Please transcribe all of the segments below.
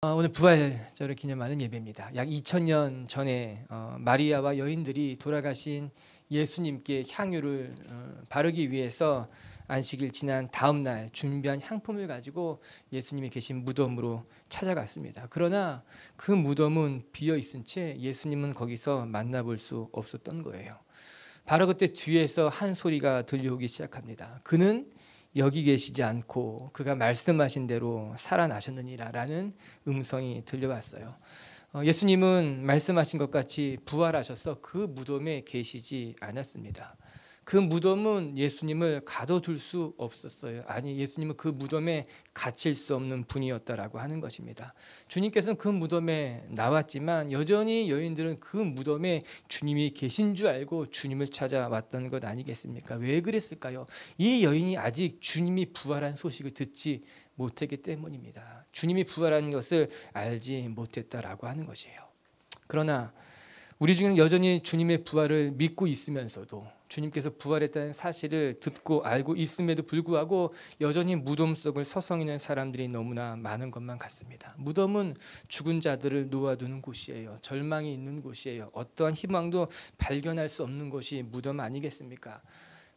오늘 부활절을 기념하는 예배입니다. 약 2000년 전에 마리아와 여인들이 돌아가신 예수님께 향유를 바르기 위해서 안식일 지난 다음 날 준비한 향품을 가지고 예수님이 계신 무덤으로 찾아갔습니다. 그러나 그 무덤은 비어 있은 채 예수님은 거기서 만나볼 수 없었던 거예요. 바로 그때 뒤에서 한 소리가 들려오기 시작합니다. 그는 여기 계시지 않고 그가 말씀하신 대로 살아나셨느니라 라는 음성이 들려왔어요. 예수님은 말씀하신 것 같이 부활하셔서 그 무덤에 계시지 않았습니다. 그 무덤은 예수님을 가둬둘 수 없었어요. 아니, 예수님은 그 무덤에 갇힐 수 없는 분이었다라고 하는 것입니다. 주님께서는 그 무덤에 나왔지만 여전히 여인들은 그 무덤에 주님이 계신 줄 알고 주님을 찾아왔던 것 아니겠습니까? 왜 그랬을까요? 이 여인이 아직 주님이 부활한 소식을 듣지 못했기 때문입니다. 주님이 부활한 것을 알지 못했다라고 하는 것이에요. 그러나 우리 중에는 여전히 주님의 부활을 믿고 있으면서도 주님께서 부활했다는 사실을 듣고 알고 있음에도 불구하고 여전히 무덤 속을 서성이는 사람들이 너무나 많은 것만 같습니다. 무덤은 죽은 자들을 놓아두는 곳이에요. 절망이 있는 곳이에요. 어떠한 희망도 발견할 수 없는 곳이 무덤 아니겠습니까?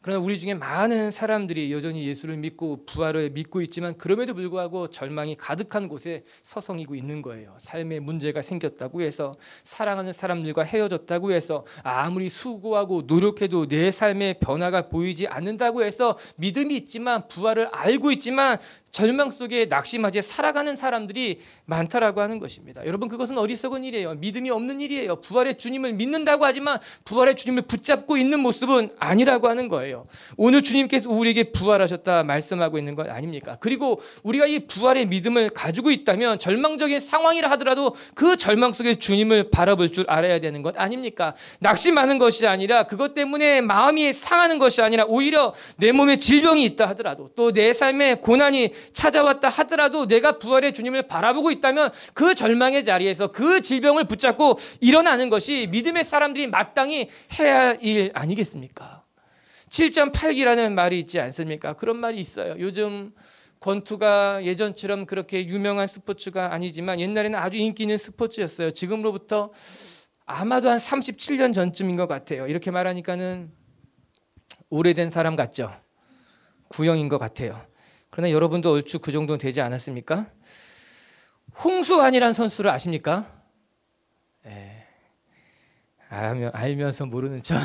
그러나 우리 중에 많은 사람들이 여전히 예수를 믿고 부활을 믿고 있지만 그럼에도 불구하고 절망이 가득한 곳에 서성이고 있는 거예요. 삶에 문제가 생겼다고 해서, 사랑하는 사람들과 헤어졌다고 해서, 아무리 수고하고 노력해도 내 삶에 변화가 보이지 않는다고 해서 믿음이 있지만, 부활을 알고 있지만 절망 속에 낙심하지 살아가는 사람들이 많다라고 하는 것입니다. 여러분, 그것은 어리석은 일이에요. 믿음이 없는 일이에요. 부활의 주님을 믿는다고 하지만 부활의 주님을 붙잡고 있는 모습은 아니라고 하는 거예요. 오늘 주님께서 우리에게 부활하셨다 말씀하고 있는 것 아닙니까? 그리고 우리가 이 부활의 믿음을 가지고 있다면 절망적인 상황이라 하더라도 그 절망 속에 주님을 바라볼 줄 알아야 되는 것 아닙니까? 낙심하는 것이 아니라, 그것 때문에 마음이 상하는 것이 아니라, 오히려 내 몸에 질병이 있다 하더라도, 또 내 삶에 고난이 찾아왔다 하더라도 내가 부활의 주님을 바라보고 있다면 그 절망의 자리에서 그 질병을 붙잡고 일어나는 것이 믿음의 사람들이 마땅히 해야 할 일 아니겠습니까? 7.8기라는 말이 있지 않습니까? 그런 말이 있어요. 요즘 권투가 예전처럼 그렇게 유명한 스포츠가 아니지만 옛날에는 아주 인기 있는 스포츠였어요. 지금으로부터 아마도 한 37년 전쯤인 것 같아요. 이렇게 말하니까는 오래된 사람 같죠? 구형인 것 같아요. 그러나 여러분도 얼추 그 정도는 되지 않았습니까? 홍수환이라는 선수를 아십니까? 알면서 모르는 척.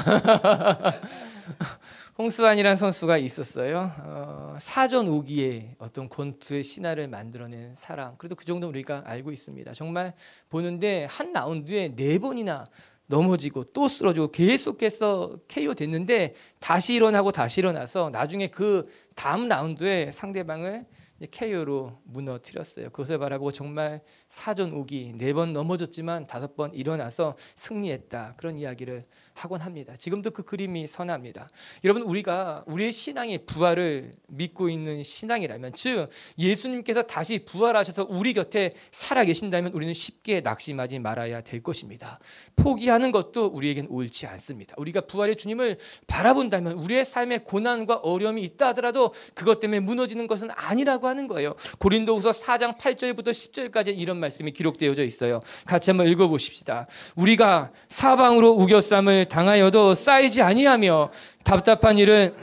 홍수환이라는 선수가 있었어요. 사전 5기의 어떤 권투의 신화를 만들어낸 사람. 그래도 그 정도 우리가 알고 있습니다. 정말 보는데 한 라운드에 4번이나 넘어지고 또 쓰러지고 계속해서 KO 됐는데 다시 일어나고 다시 일어나서 나중에 그 다음 라운드에 상대방을 KO로 무너뜨렸어요. 그것을 바라보고 정말 사전 5기 4번 넘어졌지만 5번 일어나서 승리했다, 그런 이야기를 하곤 합니다. 지금도 그 그림이 선합니다. 여러분, 우리가 우리의 신앙이 부활을 믿고 있는 신앙이라면, 즉 예수님께서 다시 부활하셔서 우리 곁에 살아계신다면 우리는 쉽게 낙심하지 말아야 될 것입니다. 포기하는 것도 우리에겐 옳지 않습니다. 우리가 부활의 주님을 바라본다면 우리의 삶에 고난과 어려움이 있다 하더라도 그것 때문에 무너지는 것은 아니라고 하는 거예요. 고린도후서 4장 8절부터 10절까지 이런 말씀이 기록되어져 있어요. 같이 한번 읽어보십시다. 우리가 사방으로 우겨쌈을 당하여도 쌓이지 아니하며, 답답한 일은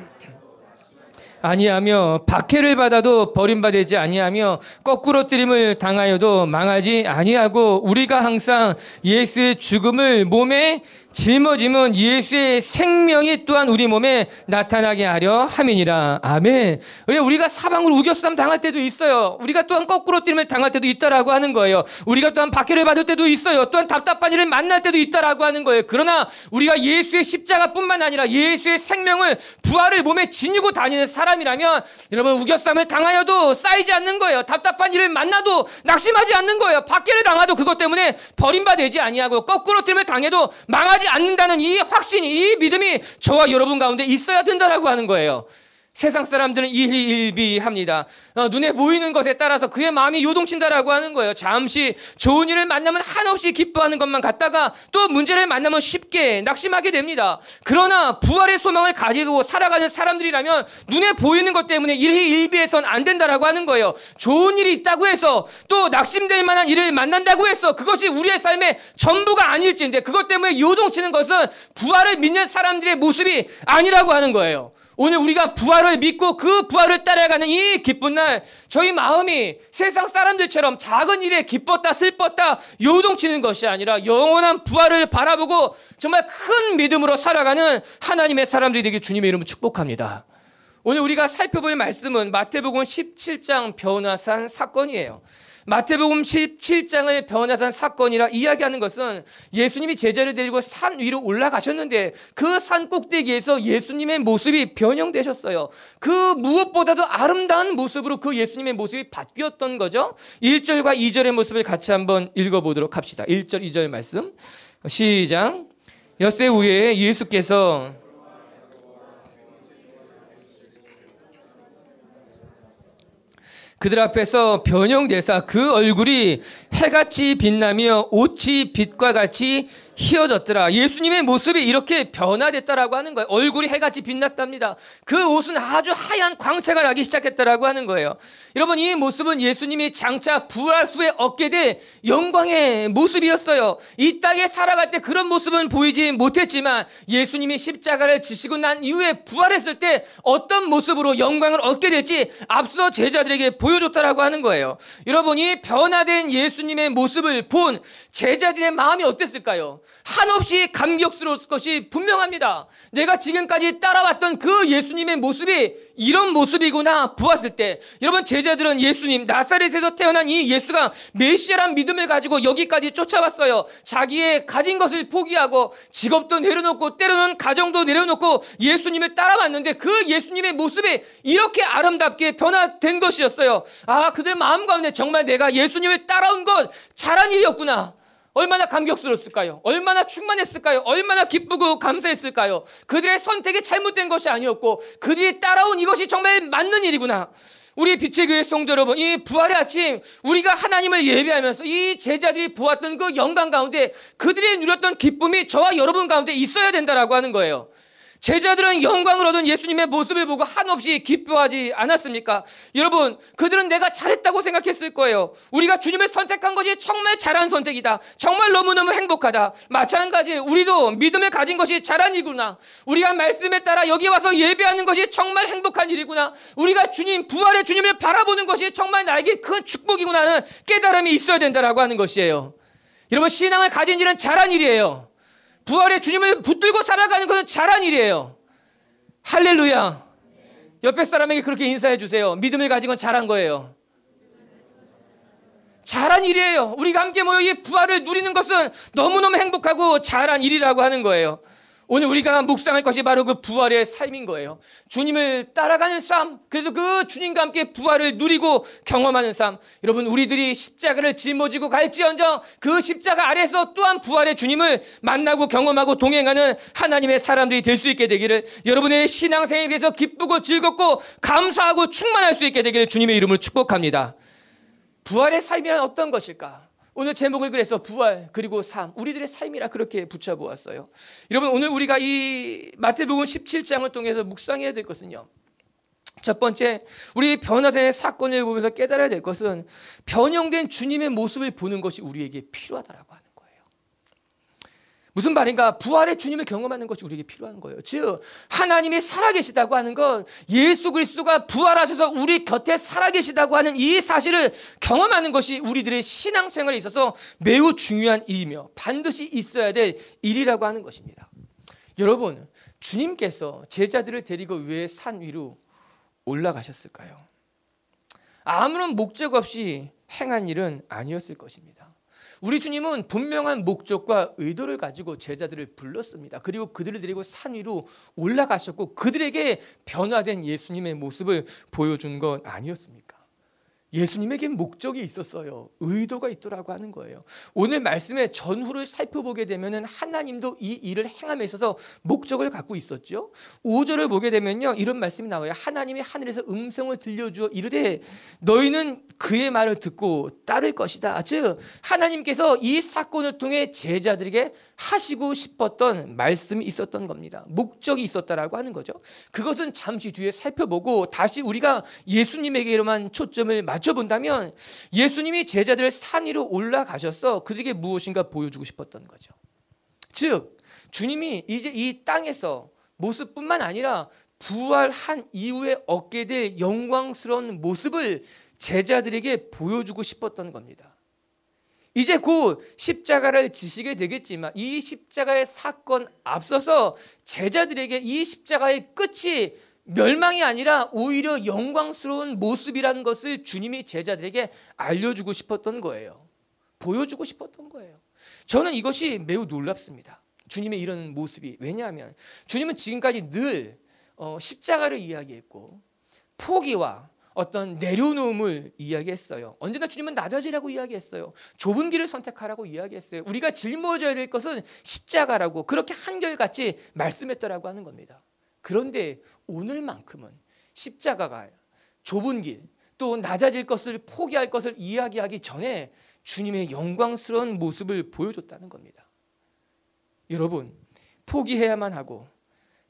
아니하며, 박해를 받아도 버림받지 아니하며, 거꾸로 뜨림을 당하여도 망하지 아니하고, 우리가 항상 예수의 죽음을 몸에 짊어짐은 예수의 생명이 또한 우리 몸에 나타나게 하려 함이니라. 아멘. 우리가 사방으로 우겨쌈 당할 때도 있어요. 우리가 또한 거꾸로 뛰면 당할 때도 있다라고 하는 거예요. 우리가 또한 박해를 받을 때도 있어요. 또한 답답한 일을 만날 때도 있다라고 하는 거예요. 그러나 우리가 예수의 십자가뿐만 아니라 예수의 생명을, 부활을 몸에 지니고 다니는 사람이라면 여러분, 우겨쌈을 당하여도 쌓이지 않는 거예요. 답답한 일을 만나도 낙심하지 않는 거예요. 박해를 당하도 그것 때문에 버림받지 아니하고, 거꾸로 뛰면 당해도 망하지 않는다는 이 확신이, 이 믿음이 저와 여러분 가운데 있어야 된다라고 하는 거예요. 세상 사람들은 일희일비합니다. 눈에 보이는 것에 따라서 그의 마음이 요동친다라고 하는 거예요. 잠시 좋은 일을 만나면 한없이 기뻐하는 것만 같다가 또 문제를 만나면 쉽게 낙심하게 됩니다. 그러나 부활의 소망을 가지고 살아가는 사람들이라면 눈에 보이는 것 때문에 일희일비해서는 안 된다라고 하는 거예요. 좋은 일이 있다고 해서 또 낙심될 만한 일을 만난다고 해서 그것이 우리의 삶의 전부가 아닐지인데 그것 때문에 요동치는 것은 부활을 믿는 사람들의 모습이 아니라고 하는 거예요. 오늘 우리가 부활을 믿고 그 부활을 따라가는 이 기쁜 날 저희 마음이 세상 사람들처럼 작은 일에 기뻤다 슬펐다 요동치는 것이 아니라 영원한 부활을 바라보고 정말 큰 믿음으로 살아가는 하나님의 사람들이 되길 주님의 이름으로 축복합니다. 오늘 우리가 살펴볼 말씀은 마태복음 17장 변화산 사건이에요. 마태복음 17장의 변화산 사건이라 이야기하는 것은 예수님이 제자를 데리고 산 위로 올라가셨는데 그 산 꼭대기에서 예수님의 모습이 변형되셨어요. 그 무엇보다도 아름다운 모습으로 그 예수님의 모습이 바뀌었던 거죠. 1절과 2절의 모습을 같이 한번 읽어보도록 합시다. 1절 2절 말씀 시작. 엿새 후에 예수께서 그들 앞에서 변형되사 그 얼굴이 해같이 빛나며 옷이 빛과 같이 희어졌더라. 예수님의 모습이 이렇게 변화됐다라고 하는 거예요. 얼굴이 해같이 빛났답니다. 그 옷은 아주 하얀 광채가 나기 시작했다라고 하는 거예요. 여러분, 이 모습은 예수님이 장차 부활 후에 얻게 될 영광의 모습이었어요. 이 땅에 살아갈 때 그런 모습은 보이지 못했지만 예수님이 십자가를 지시고 난 이후에 부활했을 때 어떤 모습으로 영광을 얻게 될지 앞서 제자들에게 보여줬다라고 하는 거예요. 여러분, 이 변화된 예수님의 모습을 본 제자들의 마음이 어땠을까요? 한없이 감격스러울 것이 분명합니다. 내가 지금까지 따라왔던 그 예수님의 모습이 이런 모습이구나 보았을 때, 여러분, 제자들은 예수님, 나사렛에서 태어난 이 예수가 메시아란 믿음을 가지고 여기까지 쫓아왔어요. 자기의 가진 것을 포기하고 직업도 내려놓고 때로는 가정도 내려놓고 예수님을 따라왔는데 그 예수님의 모습이 이렇게 아름답게 변화된 것이었어요. 아, 그들 마음 가운데 정말 내가 예수님을 따라온 것 잘한 일이었구나. 얼마나 감격스러웠을까요? 얼마나 충만했을까요? 얼마나 기쁘고 감사했을까요? 그들의 선택이 잘못된 것이 아니었고 그들이 따라온 이것이 정말 맞는 일이구나. 우리 빛의 교회 성도 여러분, 이 부활의 아침 우리가 하나님을 예배하면서 이 제자들이 보았던 그 영광 가운데 그들이 누렸던 기쁨이 저와 여러분 가운데 있어야 된다라고 하는 거예요. 제자들은 영광을 얻은 예수님의 모습을 보고 한없이 기뻐하지 않았습니까? 여러분, 그들은 내가 잘했다고 생각했을 거예요. 우리가 주님을 선택한 것이 정말 잘한 선택이다. 정말 너무너무 행복하다. 마찬가지 우리도 믿음을 가진 것이 잘한 일이구나. 우리가 말씀에 따라 여기 와서 예배하는 것이 정말 행복한 일이구나. 우리가 주님, 부활의 주님을 바라보는 것이 정말 나에게 큰 축복이구나 하는 깨달음이 있어야 된다라고 하는 것이에요. 여러분, 신앙을 가진 일은 잘한 일이에요. 부활의 주님을 붙들고 살아가는 것은 잘한 일이에요. 할렐루야. 옆에 사람에게 그렇게 인사해 주세요. 믿음을 가진 건 잘한 거예요. 잘한 일이에요. 우리가 함께 모여 이 부활을 누리는 것은 너무너무 행복하고 잘한 일이라고 하는 거예요. 오늘 우리가 묵상할 것이 바로 그 부활의 삶인 거예요. 주님을 따라가는 삶, 그래서 그 주님과 함께 부활을 누리고 경험하는 삶. 여러분, 우리들이 십자가를 짊어지고 갈지언정 그 십자가 아래서 또한 부활의 주님을 만나고 경험하고 동행하는 하나님의 사람들이 될 수 있게 되기를, 여러분의 신앙생활에 대해서 기쁘고 즐겁고 감사하고 충만할 수 있게 되기를 주님의 이름으로 축복합니다. 부활의 삶이란 어떤 것일까? 오늘 제목을 그래서 부활 그리고 삶, 우리들의 삶이라 그렇게 붙여보았어요. 여러분, 오늘 우리가 이 마태복음 17장을 통해서 묵상해야 될 것은요, 첫 번째, 우리 변화된 사건을 보면서 깨달아야 될 것은 변형된 주님의 모습을 보는 것이 우리에게 필요하다라고 하는 거예요. 무슨 말인가? 부활의 주님을 경험하는 것이 우리에게 필요한 거예요. 즉, 하나님이 살아계시다고 하는 건 예수 그리스도가 부활하셔서 우리 곁에 살아계시다고 하는 이 사실을 경험하는 것이 우리들의 신앙생활에 있어서 매우 중요한 일이며 반드시 있어야 될 일이라고 하는 것입니다. 여러분, 주님께서 제자들을 데리고 왜 산 위로 올라가셨을까요? 아무런 목적 없이 행한 일은 아니었을 것입니다. 우리 주님은 분명한 목적과 의도를 가지고 제자들을 불렀습니다. 그리고 그들을 데리고 산 위로 올라가셨고 그들에게 변화된 예수님의 모습을 보여준 것 아니었습니까? 예수님에게 목적이 있었어요. 의도가 있더라고 하는 거예요. 오늘 말씀의 전후를 살펴보게 되면 하나님도 이 일을 행함에 있어서 목적을 갖고 있었죠. 5절을 보게 되면요, 이런 말씀이 나와요. 하나님이 하늘에서 음성을 들려주어 이르되 너희는 그의 말을 듣고 따를 것이다. 즉 하나님께서 이 사건을 통해 제자들에게 하시고 싶었던 말씀이 있었던 겁니다. 목적이 있었다라고 하는 거죠. 그것은 잠시 뒤에 살펴보고 다시 우리가 예수님에게로만 초점을 맞춰본다면, 예수님이 제자들을 산 위로 올라가셔서 그들에게 무엇인가 보여주고 싶었던 거죠. 즉 주님이 이제 이 땅에서 모습뿐만 아니라 부활한 이후에 얻게 될 영광스러운 모습을 제자들에게 보여주고 싶었던 겁니다. 이제 곧 십자가를 지시게 되겠지만 이 십자가의 사건 앞서서 제자들에게 이 십자가의 끝이 멸망이 아니라 오히려 영광스러운 모습이라는 것을 주님이 제자들에게 알려주고 싶었던 거예요. 보여주고 싶었던 거예요. 저는 이것이 매우 놀랍습니다. 주님의 이런 모습이. 왜냐하면 주님은 지금까지 늘 십자가를 이야기했고 포기와 어떤 내려놓음을 이야기했어요. 언제나 주님은 낮아지라고 이야기했어요. 좁은 길을 선택하라고 이야기했어요. 우리가 짊어져야 될 것은 십자가라고 그렇게 한결같이 말씀했더라고 하는 겁니다. 그런데 오늘만큼은 십자가가 좁은 길, 또 낮아질 것을 포기할 것을 이야기하기 전에 주님의 영광스러운 모습을 보여줬다는 겁니다. 여러분, 포기해야만 하고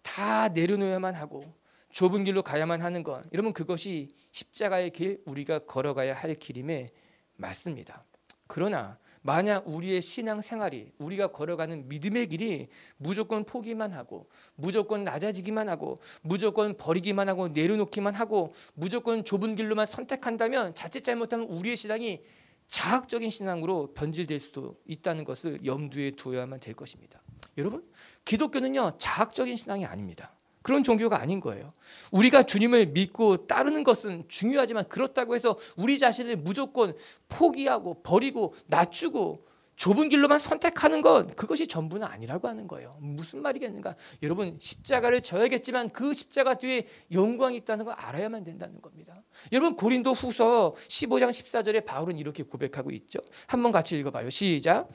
다 내려놓아야만 하고 좁은 길로 가야만 하는 것, 여러분 그것이 십자가의 길, 우리가 걸어가야 할 길임에 맞습니다. 그러나 만약 우리의 신앙생활이, 우리가 걸어가는 믿음의 길이 무조건 포기만 하고 무조건 낮아지기만 하고 무조건 버리기만 하고 내려놓기만 하고 무조건 좁은 길로만 선택한다면 자칫 잘못하면 우리의 신앙이 자학적인 신앙으로 변질될 수도 있다는 것을 염두에 두어야만 될 것입니다. 여러분, 기독교는요 자학적인 신앙이 아닙니다. 그런 종교가 아닌 거예요. 우리가 주님을 믿고 따르는 것은 중요하지만 그렇다고 해서 우리 자신을 무조건 포기하고 버리고 낮추고 좁은 길로만 선택하는 것, 그것이 전부는 아니라고 하는 거예요. 무슨 말이겠는가? 여러분, 십자가를 져야겠지만 그 십자가 뒤에 영광이 있다는 걸 알아야만 된다는 겁니다. 여러분, 고린도 후서 15장 14절에 바울은 이렇게 고백하고 있죠. 한번 같이 읽어봐요. 시작.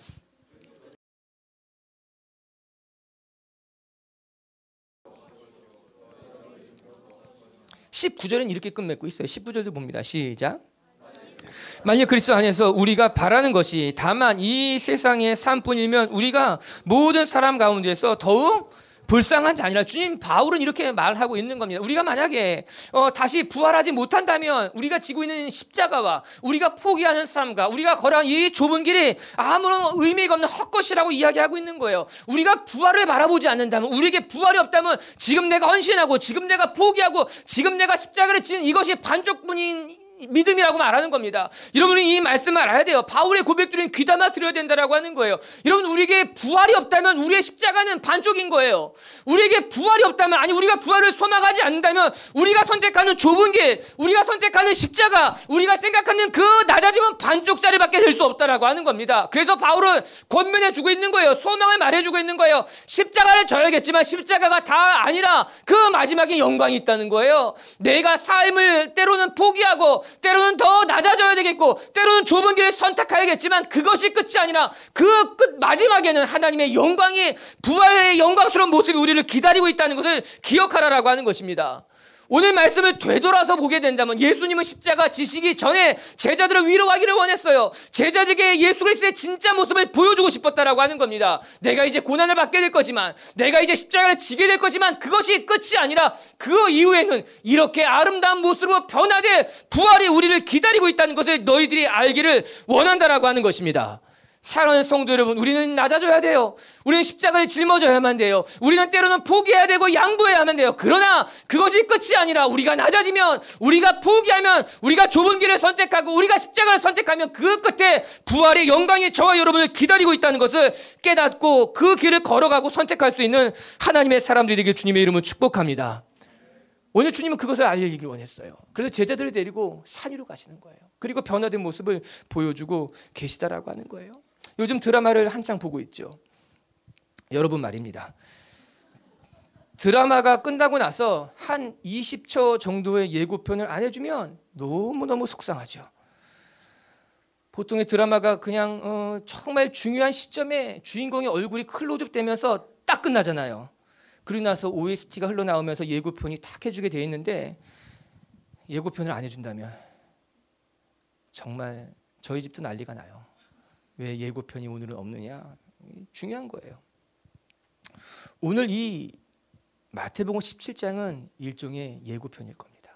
19절은 이렇게 끝맺고 있어요. 19절도 봅니다. 시작. 만약 그리스도 안에서 우리가 바라는 것이 다만 이 세상의 삶뿐이면 우리가 모든 사람 가운데서 더욱 불쌍한 자니라. 주님, 바울은 이렇게 말하고 있는 겁니다. 우리가 만약에 다시 부활하지 못한다면 우리가 지고 있는 십자가와 우리가 포기하는 삶과 우리가 걸어간 이 좁은 길이 아무런 의미가 없는 헛것이라고 이야기하고 있는 거예요. 우리가 부활을 바라보지 않는다면, 우리에게 부활이 없다면 지금 내가 헌신하고 지금 내가 포기하고 지금 내가 십자가를 지는 이것이 반쪽뿐인 믿음이라고 말하는 겁니다. 여러분이 이 말씀을 알아야 돼요. 바울의 고백들은 귀담아 들어야 된다라고 하는 거예요. 여러분, 우리에게 부활이 없다면 우리의 십자가는 반쪽인 거예요. 우리에게 부활이 없다면, 아니 우리가 부활을 소망하지 않는다면 우리가 선택하는 좁은 길, 우리가 선택하는 십자가, 우리가 생각하는 그 낮아짐은 반쪽짜리밖에 될 수 없다라고 하는 겁니다. 그래서 바울은 권면해주고 있는 거예요. 소망을 말해주고 있는 거예요. 십자가를 져야겠지만 십자가가 다 아니라 그 마지막에 영광이 있다는 거예요. 내가 삶을 때로는 포기하고 때로는 더 낮아져야 되겠고 때로는 좁은 길을 선택해야겠지만 그것이 끝이 아니라 그 끝 마지막에는 하나님의 영광이, 부활의 영광스러운 모습이 우리를 기다리고 있다는 것을 기억하라라고 하는 것입니다. 오늘 말씀을 되돌아서 보게 된다면 예수님은 십자가 지시기 전에 제자들을 위로하기를 원했어요. 제자들에게 예수 그리스도의 진짜 모습을 보여주고 싶었다라고 하는 겁니다. 내가 이제 고난을 받게 될 거지만, 내가 이제 십자가를 지게 될 거지만 그것이 끝이 아니라 그 이후에는 이렇게 아름다운 모습으로 변화될 부활이 우리를 기다리고 있다는 것을 너희들이 알기를 원한다라고 하는 것입니다. 사랑하는 성도 여러분, 우리는 낮아져야 돼요. 우리는 십자가를 짊어져야만 돼요. 우리는 때로는 포기해야 되고 양보해야만 돼요. 그러나 그것이 끝이 아니라 우리가 낮아지면, 우리가 포기하면, 우리가 좁은 길을 선택하고 우리가 십자가를 선택하면 그 끝에 부활의 영광이 저와 여러분을 기다리고 있다는 것을 깨닫고 그 길을 걸어가고 선택할 수 있는 하나님의 사람들이 되길 주님의 이름으로 축복합니다. 오늘 주님은 그것을 알리기를 원했어요. 그래서 제자들을 데리고 산 위로 가시는 거예요. 그리고 변화된 모습을 보여주고 계시다라고 하는 거예요. 요즘 드라마를 한창 보고 있죠. 여러분 말입니다. 드라마가 끝나고 나서 한 20초 정도의 예고편을 안 해주면 너무너무 속상하죠. 보통의 드라마가 그냥 정말 중요한 시점에 주인공의 얼굴이 클로즈업 되면서 딱 끝나잖아요. 그리고 나서 OST가 흘러나오면서 예고편이 탁 해주게 돼 있는데, 예고편을 안 해준다면 정말 저희 집도 난리가 나요. 왜 예고편이 오늘은 없느냐? 중요한 거예요. 오늘 이 마태복음 17장은 일종의 예고편일 겁니다.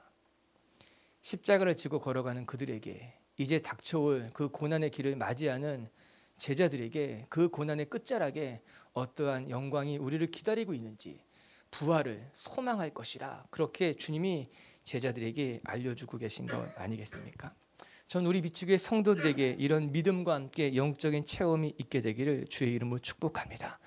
십자가를 지고 걸어가는 그들에게, 이제 닥쳐올 그 고난의 길을 맞이하는 제자들에게 그 고난의 끝자락에 어떠한 영광이 우리를 기다리고 있는지, 부활을 소망할 것이라 그렇게 주님이 제자들에게 알려주고 계신 것 아니겠습니까? 전 우리 미치교회 성도들에게 이런 믿음과 함께 영적인 체험이 있게 되기를 주의 이름으로 축복합니다.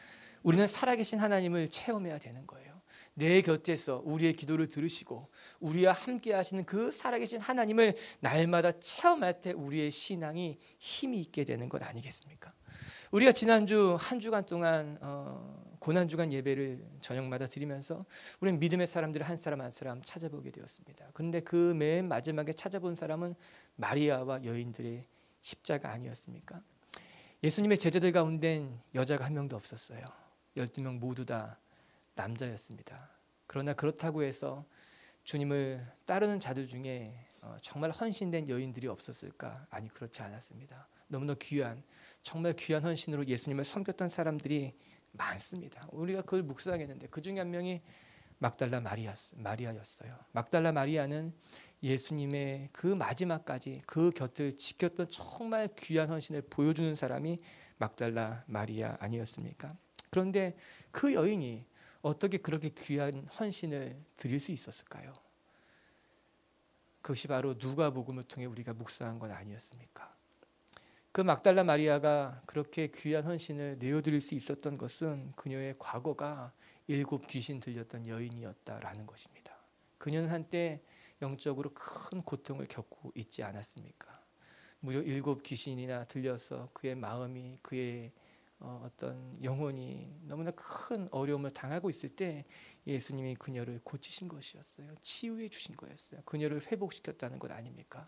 우리는 살아계신 하나님을 체험해야 되는 거예요. 내 곁에서 우리의 기도를 들으시고 우리와 함께 하시는 그 살아계신 하나님을 날마다 체험할 때 우리의 신앙이 힘이 있게 되는 것 아니겠습니까? 우리가 지난주 한 주간 동안 고난주간 예배를 저녁마다 드리면서 우리는 믿음의 사람들을 한 사람 한 사람 찾아보게 되었습니다. 그런데 그 맨 마지막에 찾아본 사람은 마리아와 여인들의 십자가 아니었습니까? 예수님의 제자들 가운데는 여자가 한 명도 없었어요. 12명 모두 다 남자였습니다. 그러나 그렇다고 해서 주님을 따르는 자들 중에 정말 헌신된 여인들이 없었을까? 아니, 그렇지 않았습니다. 너무나 귀한, 정말 귀한 헌신으로 예수님을 섬겼던 사람들이 많습니다. 우리가 그걸 묵상했는데 그 중에 한 명이 막달라 마리아였어요. 막달라 마리아는 예수님의 그 마지막까지 그 곁을 지켰던 정말 귀한 헌신을 보여주는 사람이 막달라 마리아 아니었습니까? 그런데 그 여인이 어떻게 그렇게 귀한 헌신을 드릴 수 있었을까요? 그것이 바로 누가복음을 통해 우리가 묵상한 건 아니었습니까? 그 막달라 마리아가 그렇게 귀한 헌신을 내어드릴 수 있었던 것은 그녀의 과거가 7 귀신 들렸던 여인이었다라는 것입니다. 그녀는 한때 영적으로 큰 고통을 겪고 있지 않았습니까? 무려 7 귀신이나 들려서 그의 마음이, 그의 어떤 영혼이 너무나 큰 어려움을 당하고 있을 때 예수님이 그녀를 고치신 것이었어요. 치유해 주신 거였어요. 그녀를 회복시켰다는 것 아닙니까?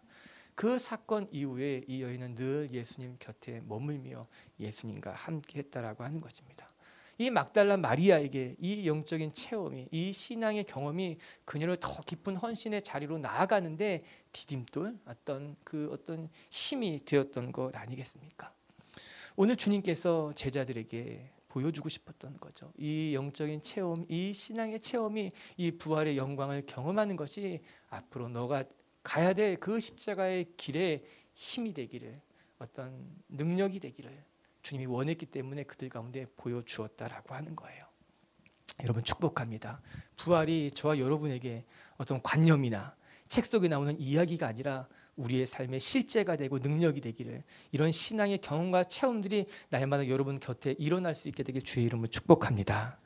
그 사건 이후에 이 여인은 늘 예수님 곁에 머물며 예수님과 함께 했다라고 하는 것입니다. 이 막달라 마리아에게 이 영적인 체험이, 이 신앙의 경험이 그녀를 더 깊은 헌신의 자리로 나아가는데 디딤돌, 어떤 힘이 되었던 것 아니겠습니까? 오늘 주님께서 제자들에게 보여주고 싶었던 거죠. 이 영적인 체험, 이 신앙의 체험이 이 부활의 영광을 경험하는 것이 앞으로 너가 가야 될 그 십자가의 길에 힘이 되기를, 어떤 능력이 되기를 주님이 원했기 때문에 그들 가운데 보여주었다라고 하는 거예요. 여러분, 축복합니다. 부활이 저와 여러분에게 어떤 관념이나 책 속에 나오는 이야기가 아니라 우리의 삶의 실제가 되고 능력이 되기를, 이런 신앙의 경험과 체험들이 날마다 여러분 곁에 일어날 수 있게 되길 주의 이름으로 축복합니다.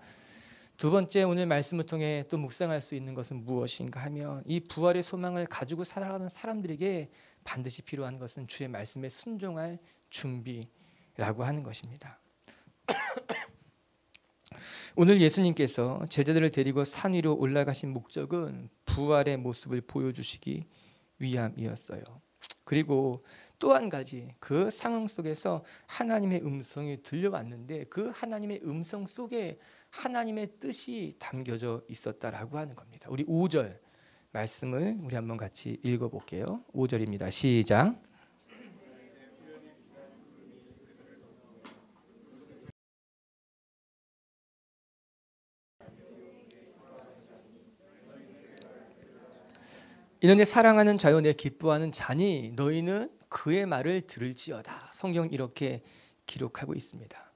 두 번째, 오늘 말씀을 통해 또 묵상할 수 있는 것은 무엇인가 하면, 이 부활의 소망을 가지고 살아가는 사람들에게 반드시 필요한 것은 주의 말씀에 순종할 준비라고 하는 것입니다. 오늘 예수님께서 제자들을 데리고 산 위로 올라가신 목적은 부활의 모습을 보여주시기 위함이었어요. 그리고 또 한 가지, 그 상황 속에서 하나님의 음성이 들려왔는데 그 하나님의 음성 속에 하나님의 뜻이 담겨져 있었다라고 하는 겁니다. 우리 5절 말씀을 우리 한번 같이 읽어볼게요. 5절입니다. 시작. 이는 내 사랑하는 자여 내 기뻐하는 자니 너희는 그의 말을 들을지어다. 성경 이렇게 기록하고 있습니다.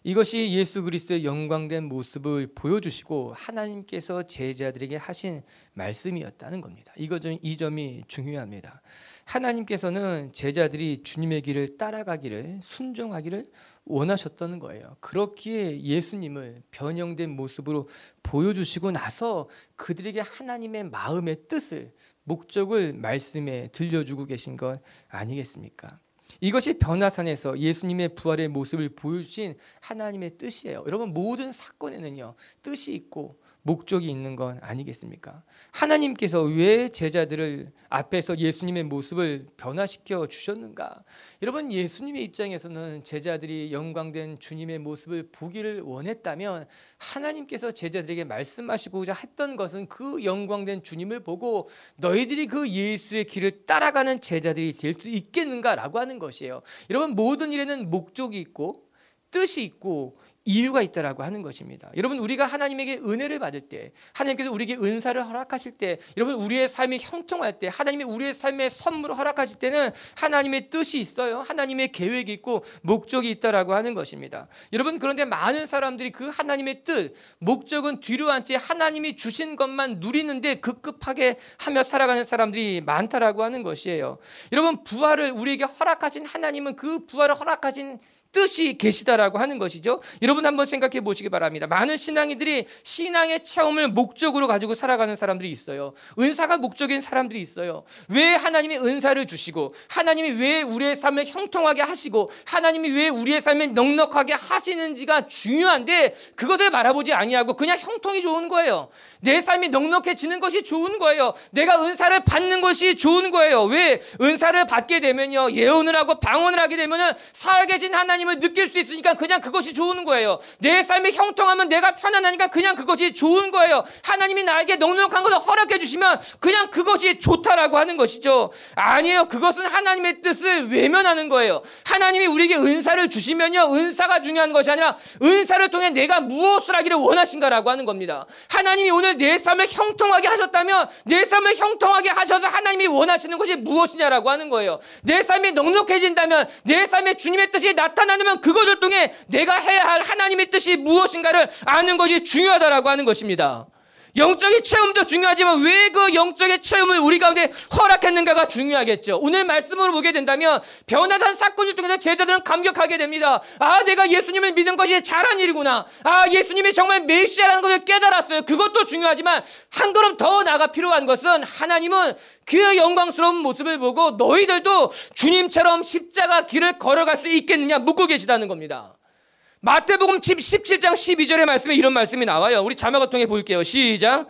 이것이 예수 그리스도의 영광된 모습을 보여주시고 하나님께서 제자들에게 하신 말씀이었다는 겁니다. 이 점이 중요합니다. 하나님께서는 제자들이 주님의 길을 따라가기를, 순종하기를 원하셨다는 거예요. 그렇기에 예수님을 변형된 모습으로 보여주시고 나서 그들에게 하나님의 마음의 뜻을, 목적을 말씀에 들려주고 계신 것 아니겠습니까? 이것이 변화산에서 예수님의 부활의 모습을 보여주신 하나님의 뜻이에요. 여러분, 모든 사건에는요 뜻이 있고 목적이 있는 건 아니겠습니까? 하나님께서 왜 제자들을 앞에서 예수님의 모습을 변화시켜 주셨는가? 여러분, 예수님의 입장에서는 제자들이 영광된 주님의 모습을 보기를 원했다면 하나님께서 제자들에게 말씀하시고자 했던 것은 그 영광된 주님을 보고 너희들이 그 예수의 길을 따라가는 제자들이 될 수 있겠는가라고 하는 것이에요. 여러분, 모든 일에는 목적이 있고 뜻이 있고 이유가 있다라고 하는 것입니다. 여러분, 우리가 하나님에게 은혜를 받을 때, 하나님께서 우리에게 은사를 허락하실 때, 여러분, 우리의 삶이 형통할 때, 하나님이 우리의 삶에 선물을 허락하실 때는 하나님의 뜻이 있어요. 하나님의 계획이 있고 목적이 있다라고 하는 것입니다. 여러분, 그런데 많은 사람들이 그 하나님의 뜻, 목적은 뒤로 한 채 하나님이 주신 것만 누리는데 급급하게 하며 살아가는 사람들이 많다라고 하는 것이에요. 여러분, 부활을 우리에게 허락하신 하나님은 그 부활을 허락하신 뜻이 계시다라고 하는 것이죠. 여러분, 한번 생각해 보시기 바랍니다. 많은 신앙인들이 신앙의 체험을 목적으로 가지고 살아가는 사람들이 있어요. 은사가 목적인 사람들이 있어요. 왜 하나님이 은사를 주시고, 하나님이 왜 우리의 삶을 형통하게 하시고, 하나님이 왜 우리의 삶을 넉넉하게 하시는지가 중요한데 그것을 바라보지 아니하고 그냥 형통이 좋은 거예요. 내 삶이 넉넉해지는 것이 좋은 거예요. 내가 은사를 받는 것이 좋은 거예요. 왜? 은사를 받게 되면요, 예언을 하고 방언을 하게 되면은 살아계신 하나님을 느낄 수 있으니까 그냥 그것이 좋은 거예요. 내 삶이 형통하면 내가 편안하니까 그냥 그것이 좋은 거예요. 하나님이 나에게 넉넉한 것을 허락해 주시면 그냥 그것이 좋다라고 하는 것이죠. 아니에요. 그것은 하나님의 뜻을 외면하는 거예요. 하나님이 우리에게 은사를 주시면요, 은사가 중요한 것이 아니라 은사를 통해 내가 무엇을 하기를 원하신가라고 하는 겁니다. 하나님이 오늘 내 삶을 형통하게 하셨다면 내 삶을 형통하게 하셔서 하나님이 원하시는 것이 무엇이냐라고 하는 거예요. 내 삶이 넉넉해진다면, 내 삶에 주님의 뜻이 나타나면 그것을 통해 내가 해야 할 하나님의 뜻이 무엇인가를 아는 것이 중요하다라고 하는 것입니다. 영적인 체험도 중요하지만 왜 그 영적인 체험을 우리 가운데 허락했는가가 중요하겠죠. 오늘 말씀으로 보게 된다면 변화산 사건을 통해서 제자들은 감격하게 됩니다. 아, 내가 예수님을 믿은 것이 잘한 일이구나. 아, 예수님이 정말 메시아라는 것을 깨달았어요. 그것도 중요하지만 한 걸음 더 나아가 필요한 것은 하나님은 그 영광스러운 모습을 보고 너희들도 주님처럼 십자가 길을 걸어갈 수 있겠느냐 묻고 계시다는 겁니다. 마태복음 17장 12절의 말씀에 이런 말씀이 나와요. 우리 자막을 통해 볼게요. 시작.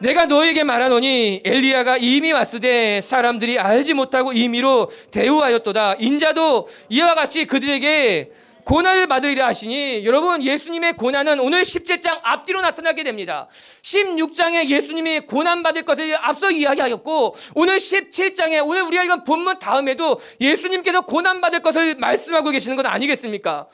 내가 너에게 말하노니 엘리야가 이미 왔으되 사람들이 알지 못하고 임의로 대우하였도다. 인자도 이와 같이 그들에게 고난을 받으리라 하시니, 여러분, 예수님의 고난은 오늘 17장 앞뒤로 나타나게 됩니다. 16장에 예수님이 고난받을 것을 앞서 이야기하였고, 오늘 17장에 오늘 우리가 이건 본문 다음에도 예수님께서 고난받을 것을 말씀하고 계시는 건 아니겠습니까?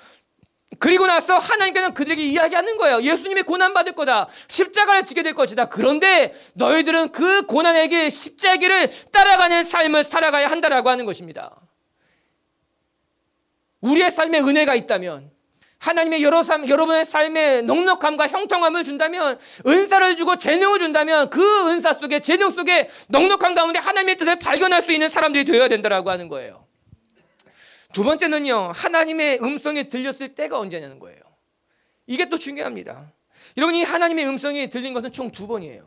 그리고 나서 하나님께서는 그들에게 이야기하는 거예요. 예수님이 고난받을 거다. 십자가를 지게 될 것이다. 그런데 너희들은 그 고난에게 십자가를 따라가는 삶을 살아가야 한다라고 하는 것입니다. 우리의 삶에 은혜가 있다면, 하나님의 여러분의 삶에 넉넉함과 형통함을 준다면, 은사를 주고 재능을 준다면 그 은사 속에, 재능 속에, 넉넉함 가운데 하나님의 뜻을 발견할 수 있는 사람들이 되어야 된다라고 하는 거예요. 두 번째는요, 하나님의 음성이 들렸을 때가 언제냐는 거예요. 이게 또 중요합니다. 여러분, 이 하나님의 음성이 들린 것은 총 2번이에요.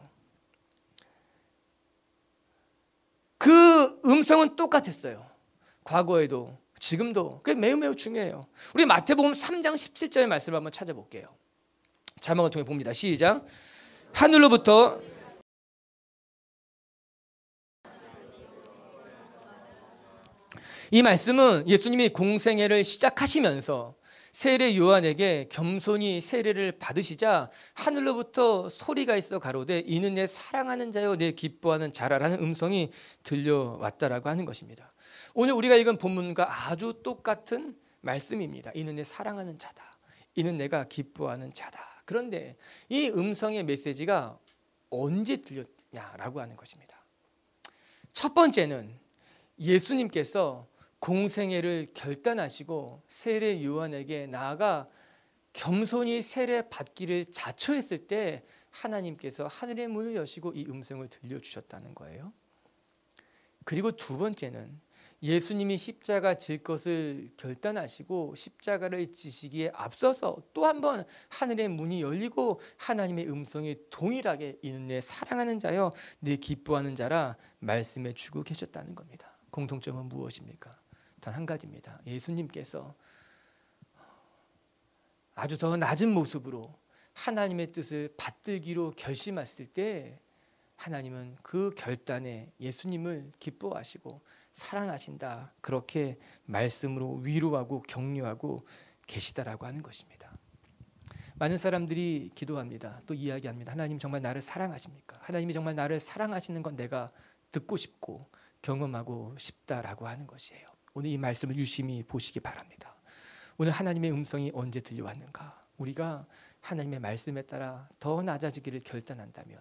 그 음성은 똑같았어요. 과거에도 지금도. 그게 매우 중요해요. 우리 마태복음 3장 17절의 말씀을 한번 찾아볼게요. 자막을 통해 봅니다. 시작. 하늘로부터 이 말씀은 예수님이 공생애를 시작하시면서 세례 요한에게 겸손히 세례를 받으시자 하늘로부터 소리가 있어 가로되 이는 내 사랑하는 자요 내 기뻐하는 자라라는 음성이 들려왔다라고 하는 것입니다. 오늘 우리가 읽은 본문과 아주 똑같은 말씀입니다. 이는 내 사랑하는 자다. 이는 내가 기뻐하는 자다. 그런데 이 음성의 메시지가 언제 들렸냐라고 하는 것입니다. 첫 번째는 예수님께서 공생애를 결단하시고 세례 요한에게 나아가 겸손히 세례 받기를 자처했을 때 하나님께서 하늘의 문을 여시고 이 음성을 들려주셨다는 거예요. 그리고 두 번째는 예수님이 십자가 질 것을 결단하시고 십자가를 지시기에 앞서서 또 한 번 하늘의 문이 열리고 하나님의 음성이 동일하게 이는 내 사랑하는 자여 내 기뻐하는 자라 말씀해 주고 계셨다는 겁니다. 공통점은 무엇입니까? 단 한 가지입니다. 예수님께서 아주 더 낮은 모습으로 하나님의 뜻을 받들기로 결심했을 때 하나님은 그 결단에 예수님을 기뻐하시고 사랑하신다, 그렇게 말씀으로 위로하고 격려하고 계시다라고 하는 것입니다. 많은 사람들이 기도합니다. 또 이야기합니다. 하나님 정말 나를 사랑하십니까? 하나님이 정말 나를 사랑하시는 건 내가 듣고 싶고 경험하고 싶다라고 하는 것이에요. 오늘 이 말씀을 유심히 보시기 바랍니다. 오늘 하나님의 음성이 언제 들려왔는가? 우리가 하나님의 말씀에 따라 더 낮아지기를 결단한다면,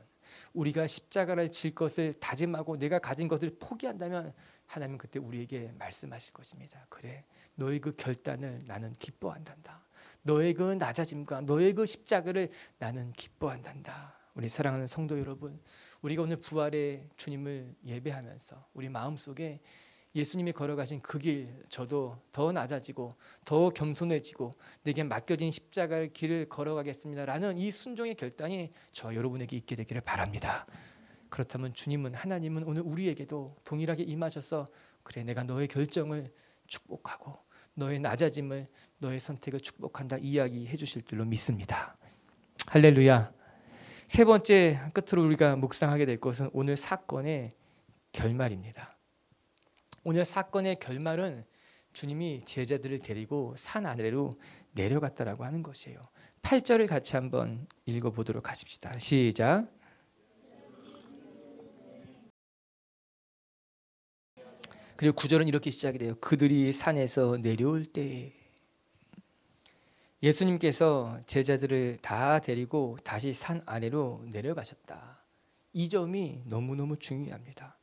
우리가 십자가를 질 것을 다짐하고 내가 가진 것을 포기한다면 하나님은 그때 우리에게 말씀하실 것입니다. 그래, 너의 그 결단을 나는 기뻐한단다. 너의 그 낮아짐과 너의 그 십자가를 나는 기뻐한단다. 우리 사랑하는 성도 여러분, 우리가 오늘 부활의 주님을 예배하면서 우리 마음속에 예수님이 걸어가신 그 길, 저도 더 낮아지고 더 겸손해지고 내게 맡겨진 십자가의 길을 걸어가겠습니다 라는 이 순종의 결단이 저 여러분에게 있게 되기를 바랍니다. 그렇다면 주님은, 하나님은 오늘 우리에게도 동일하게 임하셔서 그래, 내가 너의 결정을 축복하고 너의 낮아짐을, 너의 선택을 축복한다 이야기해 주실 줄로 믿습니다. 할렐루야. 세 번째, 끝으로 우리가 묵상하게 될 것은 오늘 사건의 결말입니다. 오늘 사건의 결말은 주님이 제자들을 데리고 산 아래로 내려갔다라고 하는 것이에요. 8절을 같이 한번 읽어보도록 하십시다. 시작. 그리고 9절은 이렇게 시작이 돼요. 그들이 산에서 내려올 때 예수님께서 제자들을 다 데리고 다시 산 아래로 내려가셨다. 이 점이 너무너무 중요합니다.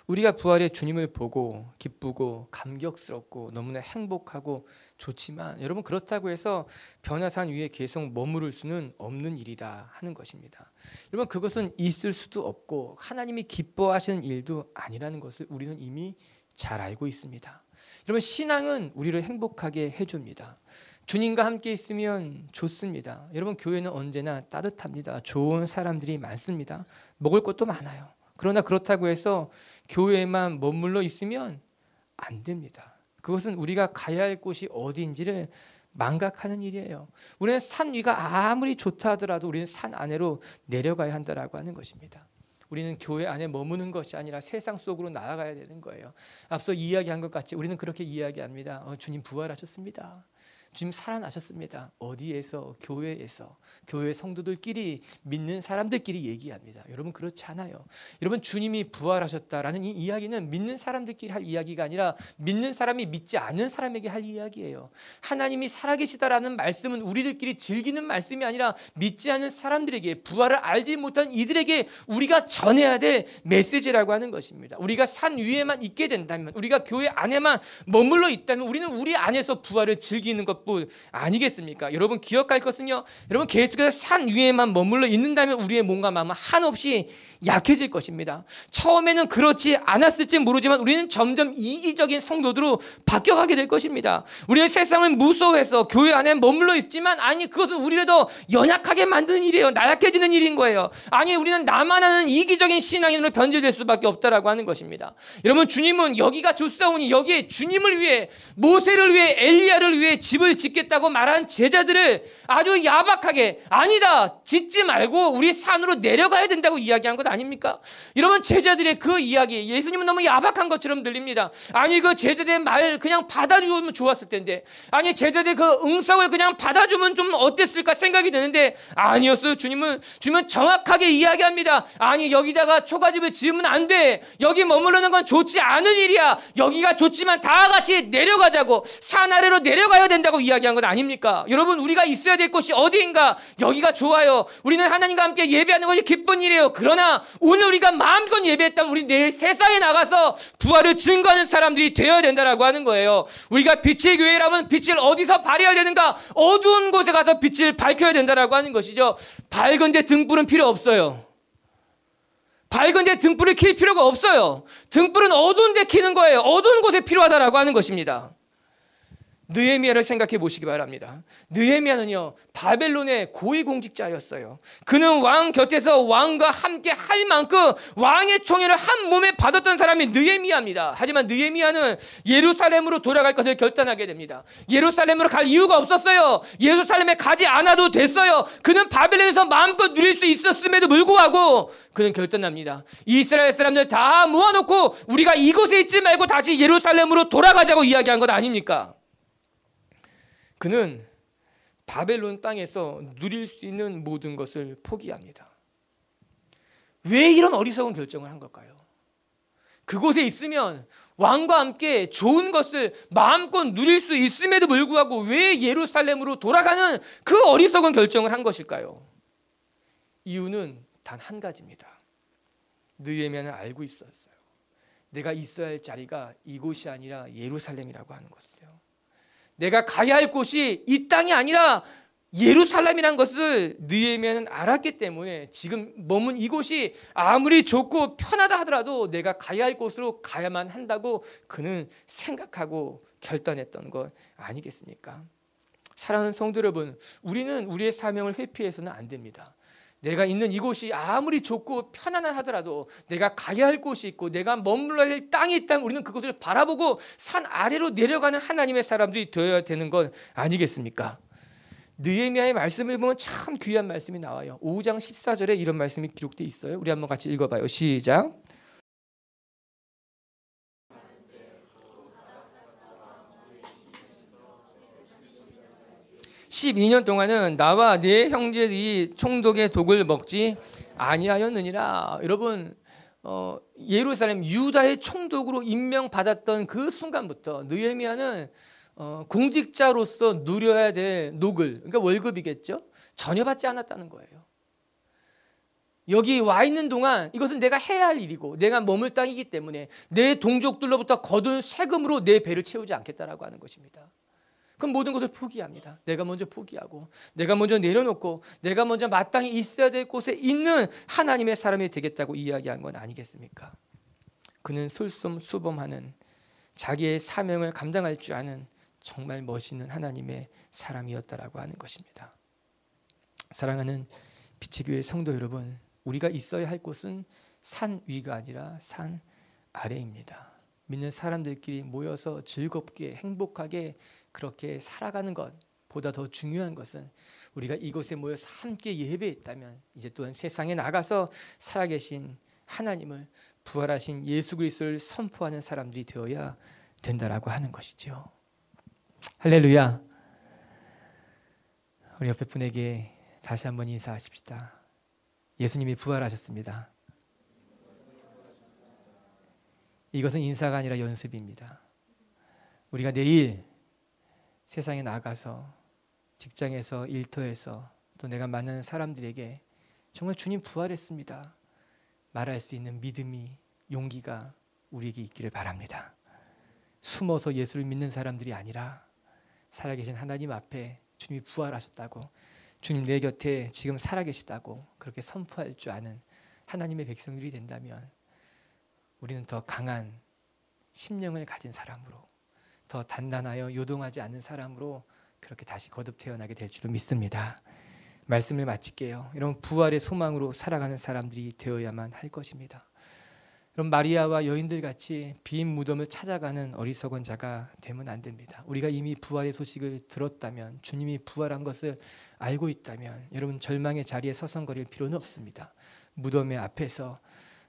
우리가 부활의 주님을 보고 기쁘고 감격스럽고 너무나 행복하고 좋지만, 여러분 그렇다고 해서 변화산 위에 계속 머무를 수는 없는 일이라 하는 것입니다. 여러분 그것은 있을 수도 없고 하나님이 기뻐하시는 일도 아니라는 것을 우리는 이미 잘 알고 있습니다. 여러분 신앙은 우리를 행복하게 해줍니다. 주님과 함께 있으면 좋습니다. 여러분 교회는 언제나 따뜻합니다. 좋은 사람들이 많습니다. 먹을 것도 많아요. 그러나 그렇다고 해서 교회에만 머물러 있으면 안 됩니다. 그것은 우리가 가야 할 곳이 어디인지를 망각하는 일이에요. 우리는 산 위가 아무리 좋다 하더라도 우리는 산 아래로 내려가야 한다라고 하는 것입니다. 우리는 교회 안에 머무는 것이 아니라 세상 속으로 나아가야 되는 거예요. 앞서 이야기한 것 같이 우리는 그렇게 이야기합니다. 주님 부활하셨습니다. 주님 살아나셨습니다. 어디에서? 교회에서. 교회 성도들끼리, 믿는 사람들끼리 얘기합니다. 여러분 그렇지 않아요. 여러분 주님이 부활하셨다라는 이 이야기는 믿는 사람들끼리 할 이야기가 아니라 믿는 사람이 믿지 않는 사람에게 할 이야기예요. 하나님이 살아계시다라는 말씀은 우리들끼리 즐기는 말씀이 아니라 믿지 않는 사람들에게, 부활을 알지 못한 이들에게 우리가 전해야 될 메시지라고 하는 것입니다. 우리가 산 위에만 있게 된다면, 우리가 교회 안에만 머물러 있다면 우리는 우리 안에서 부활을 즐기는 것 아니겠습니까? 여러분 기억할 것은요, 여러분 계속해서 산 위에만 머물러 있는다면 우리의 몸과 마음은 한없이 약해질 것입니다. 처음에는 그렇지 않았을지 모르지만 우리는 점점 이기적인 성도들로 바뀌어가게 될 것입니다. 우리는 세상을 무서워해서 교회 안에 머물러 있지만, 아니 그것은 우리를 더 연약하게 만드는 일이에요. 나약해지는 일인 거예요. 아니 우리는 나만 아는 이기적인 신앙인으로 변질될 수밖에 없다라고 하는 것입니다. 여러분 주님은 여기가 좋사오니 여기에 주님을 위해, 모세를 위해, 엘리야를 위해 집을 짓겠다고 말한 제자들을 아주 야박하게, 아니다 짓지 말고 우리 산으로 내려가야 된다고 이야기한 것 아닙니까? 여러분 제자들의 그 이야기, 예수님은 너무 야박한 것처럼 들립니다. 아니 그 제자들의 말 그냥 받아주면 좋았을 텐데, 아니 제자들의 그 응석을 그냥 받아주면 좀 어땠을까 생각이 드는데 아니었어요. 주님은 정확하게 이야기합니다. 아니 여기다가 초가집을 지으면 안 돼. 여기 머무르는 건 좋지 않은 일이야. 여기가 좋지만 다 같이 내려가자고, 산 아래로 내려가야 된다고 이야기한 것 아닙니까? 여러분 우리가 있어야 될 곳이 어디인가? 여기가 좋아요. 우리는 하나님과 함께 예배하는 것이 기쁜 일이에요. 그러나 오늘 우리가 마음껏 예배했다면 우리 내일 세상에 나가서 부활을 증거하는 사람들이 되어야 된다라고 하는 거예요. 우리가 빛의 교회라면 빛을 어디서 발해야 되는가? 어두운 곳에 가서 빛을 밝혀야 된다라고 하는 것이죠. 밝은데 등불은 필요 없어요. 밝은데 등불을 킬 필요가 없어요. 등불은 어두운 데 켜는 거예요. 어두운 곳에 필요하다라고 하는 것입니다. 느헤미야를 생각해 보시기 바랍니다. 느헤미야는요, 바벨론의 고위공직자였어요. 그는 왕 곁에서 왕과 함께 할 만큼 왕의 총애를 한 몸에 받았던 사람이 느헤미야입니다. 하지만 느헤미야는 예루살렘으로 돌아갈 것을 결단하게 됩니다. 예루살렘으로 갈 이유가 없었어요. 예루살렘에 가지 않아도 됐어요. 그는 바벨론에서 마음껏 누릴 수 있었음에도 불구하고 그는 결단합니다. 이스라엘 사람들 다 모아놓고 우리가 이곳에 있지 말고 다시 예루살렘으로 돌아가자고 이야기한 것 아닙니까? 그는 바벨론 땅에서 누릴 수 있는 모든 것을 포기합니다. 왜 이런 어리석은 결정을 한 걸까요? 그곳에 있으면 왕과 함께 좋은 것을 마음껏 누릴 수 있음에도 불구하고 왜 예루살렘으로 돌아가는 그 어리석은 결정을 한 것일까요? 이유는 단 한 가지입니다. 느헤미야는 알고 있었어요. 내가 있어야 할 자리가 이곳이 아니라 예루살렘이라고 하는 것을요. 내가 가야 할 곳이 이 땅이 아니라 예루살렘이라는 것을 느헤미야는 알았기 때문에 지금 머문 이곳이 아무리 좋고 편하다 하더라도 내가 가야 할 곳으로 가야만 한다고 그는 생각하고 결단했던 것 아니겠습니까? 사랑하는 성도 여러분, 우리는 우리의 사명을 회피해서는 안 됩니다. 내가 있는 이곳이 아무리 좋고 편안하다 하더라도 내가 가야 할 곳이 있고 내가 머물러야 할 땅이 있다면 우리는 그것을 바라보고 산 아래로 내려가는 하나님의 사람들이 되어야 되는 것 아니겠습니까? 느헤미야의 말씀을 보면 참 귀한 말씀이 나와요. 5장 14절에 이런 말씀이 기록되어 있어요. 우리 한번 같이 읽어봐요. 시작. 12년 동안은 나와 네 형제들이 총독의 독을 먹지 아니하였느니라. 여러분, 예루살렘 유다의 총독으로 임명받았던 그 순간부터 느헤미야는 공직자로서 누려야 될 녹을, 그러니까 월급이겠죠, 전혀 받지 않았다는 거예요. 여기 와 있는 동안 이것은 내가 해야 할 일이고 내가 머물 땅이기 때문에 내 동족들로부터 거둔 세금으로 내 배를 채우지 않겠다라고 하는 것입니다. 그럼 모든 것을 포기합니다. 내가 먼저 포기하고 내가 먼저 내려놓고 내가 먼저 마땅히 있어야 될 곳에 있는 하나님의 사람이 되겠다고 이야기한 건 아니겠습니까? 그는 솔선수범하는 자기의 사명을 감당할 줄 아는 정말 멋있는 하나님의 사람이었다라고 하는 것입니다. 사랑하는 빛의 교회 성도 여러분, 우리가 있어야 할 곳은 산 위가 아니라 산 아래입니다. 믿는 사람들끼리 모여서 즐겁게 행복하게 그렇게 살아가는 것보다 더 중요한 것은 우리가 이곳에 모여서 함께 예배했다면 이제 또한 세상에 나가서 살아계신 하나님을, 부활하신 예수 그리스도를 선포하는 사람들이 되어야 된다라고 하는 것이죠. 할렐루야. 우리 옆에 분에게 다시 한번 인사하십시다. 예수님이 부활하셨습니다. 이것은 인사가 아니라 연습입니다. 우리가 내일 세상에 나가서 직장에서 일터에서 또 내가 만나는 사람들에게 정말 주님 부활했습니다 말할 수 있는 믿음이, 용기가 우리에게 있기를 바랍니다. 숨어서 예수를 믿는 사람들이 아니라 살아계신 하나님 앞에 주님이 부활하셨다고, 주님 내 곁에 지금 살아계시다고 그렇게 선포할 줄 아는 하나님의 백성들이 된다면 우리는 더 강한 심령을 가진 사람으로, 더 단단하여 요동하지 않는 사람으로 그렇게 다시 거듭 태어나게 될 줄로 믿습니다. 말씀을 마칠게요. 여러분, 부활의 소망으로 살아가는 사람들이 되어야만 할 것입니다. 여러분, 마리아와 여인들 같이 빈 무덤을 찾아가는 어리석은 자가 되면 안 됩니다. 우리가 이미 부활의 소식을 들었다면, 주님이 부활한 것을 알고 있다면 여러분, 절망의 자리에 서성거릴 필요는 없습니다. 무덤의 앞에서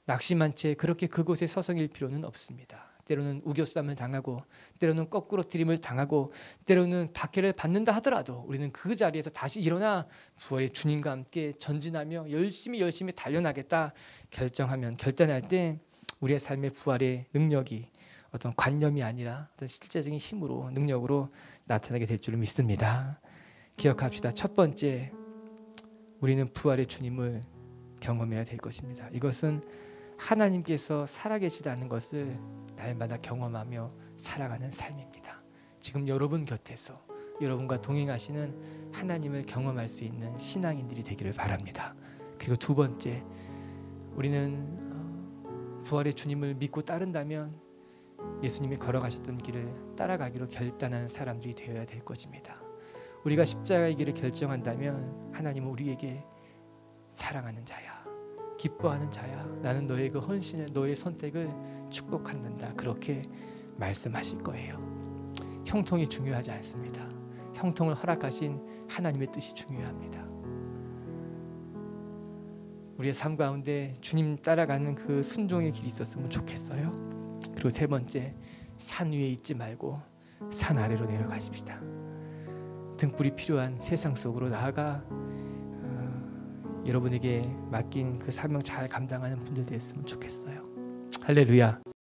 낙심한 채 그렇게 그곳에 서성일 필요는 없습니다. 때로는 우겨쌈을 당하고 때로는 거꾸로 트림을 당하고 때로는 박해를 받는다 하더라도 우리는 그 자리에서 다시 일어나 부활의 주님과 함께 전진하며 열심히 달려나겠다 결정하면, 결단할 때 우리의 삶의 부활의 능력이 어떤 관념이 아니라 어떤 실제적인 힘으로, 능력으로 나타나게 될 줄을 믿습니다. 기억합시다. 첫 번째, 우리는 부활의 주님을 경험해야 될 것입니다. 이것은 하나님께서 살아계시다는 것을 날마다 경험하며 살아가는 삶입니다. 지금 여러분 곁에서 여러분과 동행하시는 하나님을 경험할 수 있는 신앙인들이 되기를 바랍니다. 그리고 두 번째, 우리는 부활의 주님을 믿고 따른다면 예수님이 걸어가셨던 길을 따라가기로 결단하는 사람들이 되어야 될 것입니다. 우리가 십자가의 길을 결정한다면 하나님은 우리에게 사랑하는 자야, 기뻐하는 자야, 나는 너의 그 헌신을, 너의 선택을 축복한다, 그렇게 말씀하실 거예요. 형통이 중요하지 않습니다. 형통을 허락하신 하나님의 뜻이 중요합니다. 우리의 삶 가운데 주님 따라가는 그 순종의 길이 있었으면 좋겠어요. 그리고 세 번째, 산 위에 있지 말고 산 아래로 내려가십시다. 등불이 필요한 세상 속으로 나아가 여러분에게 맡긴 그 사명 잘 감당하는 분들 됐으면 좋겠어요. 할렐루야.